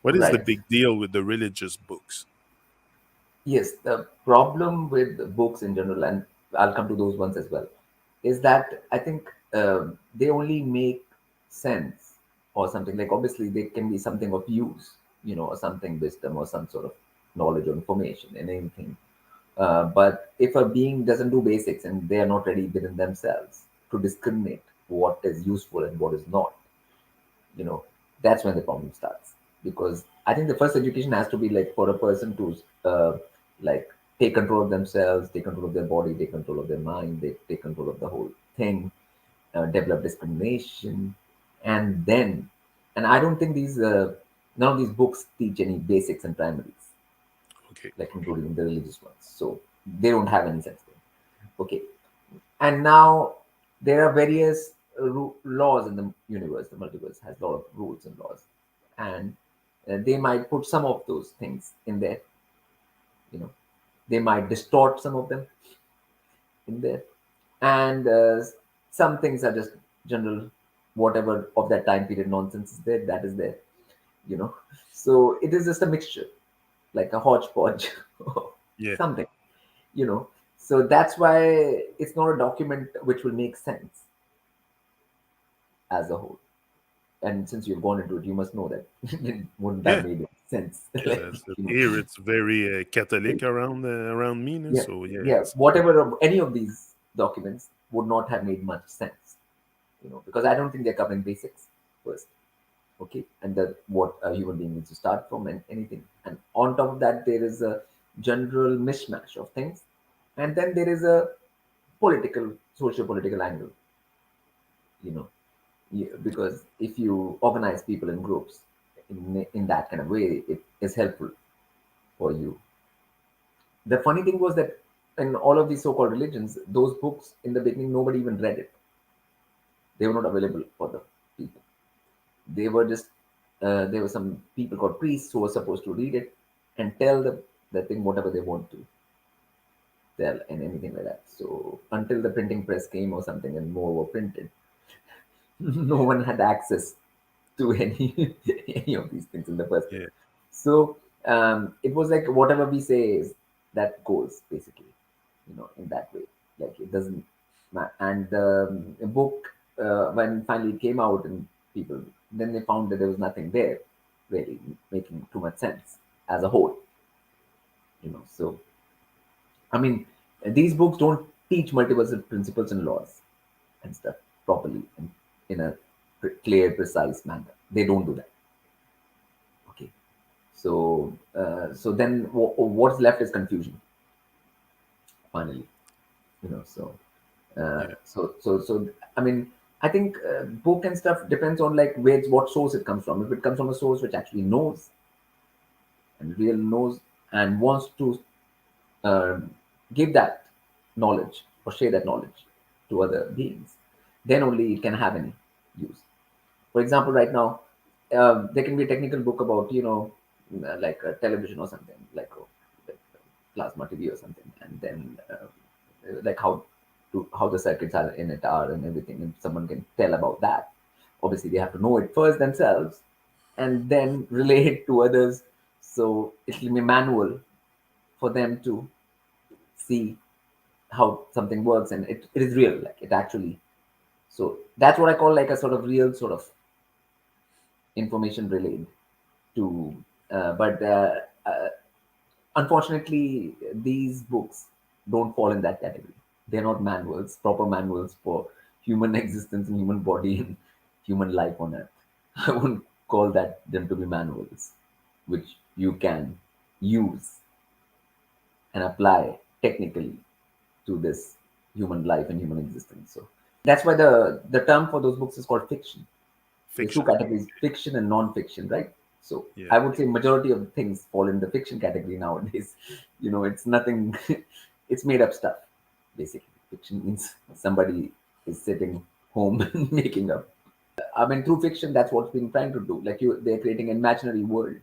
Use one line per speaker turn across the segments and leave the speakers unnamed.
What is the
Right.
big deal with the religious books?
Yes, the problem with books in general, and I'll come to those ones as well, is that I think they only make sense or something like obviously they can be something of use, or something wisdom or some sort of knowledge or information in anything. But if a being doesn't do basics and they are not ready within themselves to discriminate what is useful and what is not, you know that's when the problem starts, because I think the first education has to be like for a person to like take control of themselves, take control of their body, take control of their mind, they take control of the whole thing, develop discrimination, and then, and I don't think these none of these books teach any basics and primaries,
Okay.
like including the religious ones, so they don't have any sense there. Okay. And now there are various laws in the universe. The multiverse has a lot of rules and laws, and they might put some of those things in there. You know, they might distort some of them in there, and some things are just general, whatever of that time period nonsense is there. That is there. You know, so it is just a mixture, like a hodgepodge of
Yeah.
something. You know, so that's why it's not a document which will make sense as a whole. And since you've gone into it, you must know that it wouldn't have
Yeah.
made sense.
Yes,
Like,
as here it's very Catholic around me, now,
yeah,
so yeah,
yeah, whatever of any of these documents would not have made much sense, because I don't think they're covering basics first. Okay, and that what a human being needs to start from and anything. And on top of that, there is a general mishmash of things, and then there is a political, socio-political angle. You know, because if you organize people in groups in that kind of way, it is helpful for you. The funny thing was that in all of these so-called religions, those books in the beginning nobody even read it. They were not available for the people. They were just there were some people called priests who were supposed to read it and tell the thing whatever they want to tell and anything like that. So until the printing press came or something and more were printed, no one had access to any any of these things in the first place.
yeah,
So it was like whatever we say is that goes basically, in that way. Like it doesn't matter. And the book, when finally it came out, and people then they found that there was nothing there really making too much sense as a whole. So I mean, these books don't teach multiversal principles and laws and stuff properly and in a clear, precise manner. They don't do that. Okay. So then what's left is confusion finally.
yeah,
So I mean, I think book and stuff depends on like what source it comes from. If it comes from a source which actually knows and real knows and wants to uh, give that knowledge or share that knowledge to other beings, then only it can have any use. For example, right now, there can be a technical book about, like a television or something, like plasma TV or something, and then like how the circuits are in it are and everything, and someone can tell about that. Obviously, they have to know it first themselves, and then relay it to others. So it will be manual for them to see how something works, and it is real, like it actually. So that's what I call like a sort of real sort of information relayed to but unfortunately these books don't fall in that category. They're not manuals, proper manuals for human existence and human body and human life on earth. I wouldn't call that them to be manuals which you can use and apply technically to this human life and human existence. So that's why the term for those books is called fiction. There's two
fiction.
categories, fiction and non-fiction, right? So
Yeah,
I would say majority of things fall in the fiction category nowadays. It's nothing. It's made up stuff basically. Fiction means somebody is sitting home and making up. I mean, through fiction, that's what's been trying to do. Like they're creating an imaginary world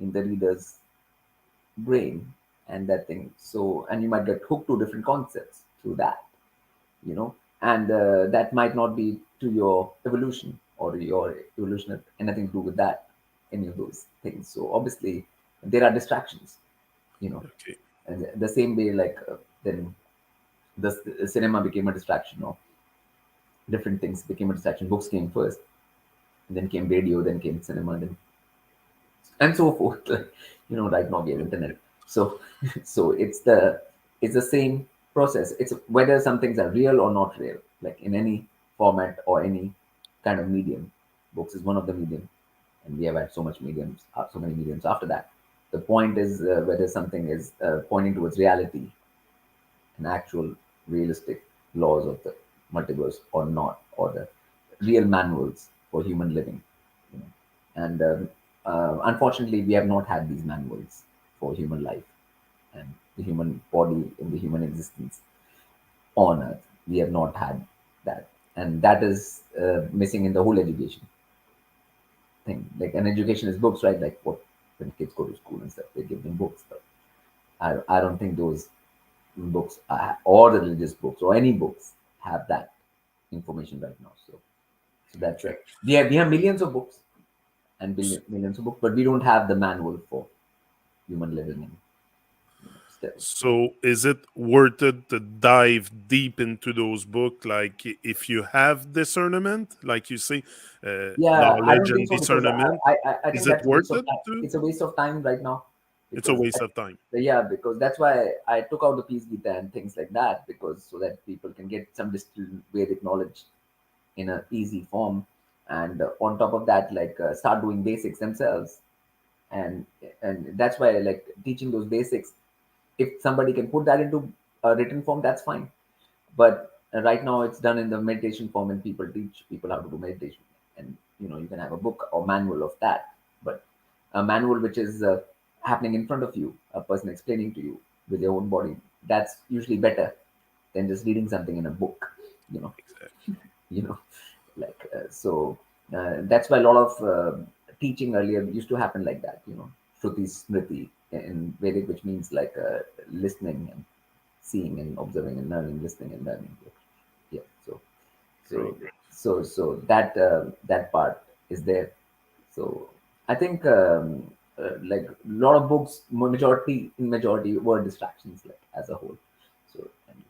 in the reader's brain and that thing. So, and you might get hooked to different concepts through that, and that might not be to your evolution or your evolution have anything to do with that. any of those things. So obviously there are distractions, you know,
Okay.
and the same way, like then the cinema became a distraction, or different things became a distraction. Books came first, and then came radio, then came cinema, then and so forth. Like, right now we have internet. So so it's the same process. It's whether some things are real or not real, like in any format or any kind of medium. Books is one of the medium, and we have had so many mediums after that. The point is whether something is pointing towards reality and actual realistic laws of the multiverse or not, or the real manuals for human living. You know. And unfortunately, we have not had these manuals for human life and the human body and the human existence on Earth. We have not had that, and that is missing in the whole education thing. Like an education is books, right? Like what when kids go to school and stuff, they give them books, but I don't think those books or the religious books or any books have that information right now. So that's
Okay.
it. We have millions of books and millions of books, but we don't have the manual for human living and still.
So is it worth it to dive deep into those books? Like if you have discernment, like you say,
Yeah, I
knowledge
don't think
and
so because
discernment,
I think
is it
that's a waste
worth
of
it
time.
to?
It's a waste of time right now
It's a
because
waste of time.
yeah, because that's why I took out the Peace Gita and things like that, because so that people can get some distilled Vedic knowledge in a easy form, and on top of that, like start doing basics themselves, and and that's why, like, teaching those basics, if somebody can put that into a written form, that's fine. But right now it's done in the meditation form, and people teach people how to do meditation, and you can have a book or manual of that, but a manual which is happening in front of you, a person explaining to you with your own body, that's usually better than just reading something in a book, you know
Exactly.
you know like so that's why a lot of teaching earlier used to happen like that, shruti smriti in Vedic, which means like listening and seeing and observing and learning, listening and learning. Yeah, so
Right, right.
so that part is there. So I think like a lot of books, majority were distractions, like as a whole. So and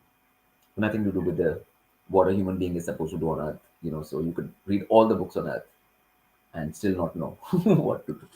nothing to do with the what a human being is supposed to do on Earth. So you could read all the books on Earth and still not know what to do.